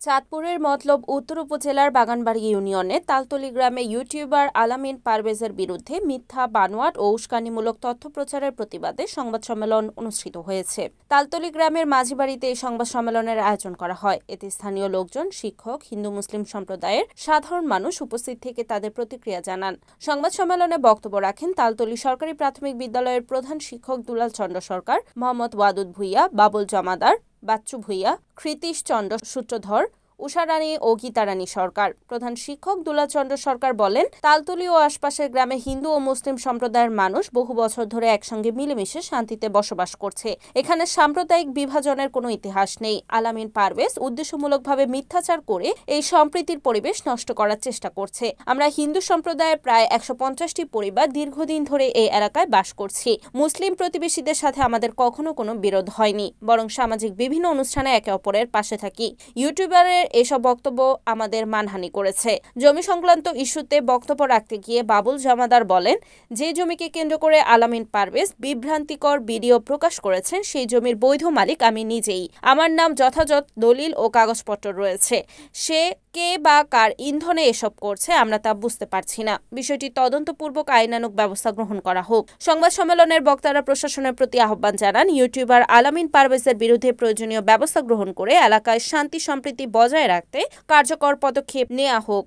চাঁদপুরের মতলব উত্তর উপজেলার বাগানবাড়ি ইউনিয়নে তালতলী গ্রামে ইউটিউবার আলামিন পারভেজের বিরুদ্ধে মিথ্যা, বানোয়াট ও উস্কানিমূলক তথ্য প্রচারের প্রতিবাদে সংবাদ সম্মেলন অনুষ্ঠিত হয়েছে। তালতলী গ্রামের মাঝিবাড়িতে এই সংবাদ সম্মেলনের আয়োজন করা হয়। এতে স্থানীয় লোকজন, শিক্ষক, হিন্দু মুসলিম সম্প্রদায়ের সাধারণ মানুষ উপস্থিত থেকে তাদের প্রতিক্রিয়া জানান। সংবাদ সম্মেলনে বক্তব্য রাখেন তালতলী সরকারি প্রাথমিক বিদ্যালয়ের প্রধান শিক্ষক দুলাল চন্দ্র সরকার, মোহাম্মদ ওয়াদুদ ভূঁইয়া, বাবুল জমাদার, বাচ্চু ভূঁইয়া, কৃতীশ চন্দ্র সূত্রধর, উষারানী ও গীতারানী সরকার। প্রধান শিক্ষক দুলাল চন্দ্র সরকার বলেন, তালতলী ও আশপাশের গ্রামে হিন্দু ও মুসলিম সম্প্রদায়ের মানুষ বহু বছর ধরে একসঙ্গে মিলেমিশে শান্তিতে বসবাস করছে। এখানে সাম্প্রদায়িক বিভাজনের কোনো ইতিহাস নেই। আলামিন পারভেজ উদ্দেশ্যমূলকভাবে মিথ্যাচার করে এই সম্প্রীতির পরিবেশ নষ্ট করার চেষ্টা করছে। আমরা হিন্দু সম্প্রদায়ের প্রায় ১৫০টি পরিবার দীর্ঘদিন ধরে এই এলাকায় বাস করছি। মুসলিম প্রতিবেশীদের সাথে আমাদের কখনো কোনো বিরোধ হয়নি, বরং সামাজিক বিভিন্ন অনুষ্ঠানে একে অপরের পাশে থাকি। ইউটিউবারের এসব বক্তব্য আমাদের মানহানি করেছে। জমি সংক্রান্ত ইস্যুতে বক্তব্য রাখতে গিয়ে বাবুল জমাদার বলেন, যে জমিকে কেন্দ্র করে আলামিন পারভেজ বিভ্রান্তিকর ভিডিও প্রকাশ করেছেন সেই জমির বৈধ মালিক আমি নিজেই। আমার নাম যথাযথ দলিল ও কাগজপত্র রয়েছে। সে কে বা কার ইন্ধনে এসব করছে আমরা তা বুঝতে পারছি না। বিষয়টি তদন্তপূর্বক আইনানুগ ব্যবস্থা গ্রহণ করা হোক। সংবাদ সম্মেলনের বক্তারা প্রশাসনের প্রতি আহ্বান জানান, ইউটিউবার আলামিন পারভেজের বিরুদ্ধে প্রয়োজনীয় ব্যবস্থা গ্রহণ করে এলাকায় শান্তি সম্প্রীতি বজায় রাখতে কার্যকর পদক্ষেপ নেওয়া হোক।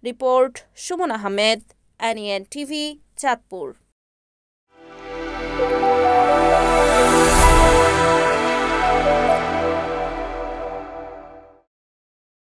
Report Suman Ahmed, NEN TV, Chandpur.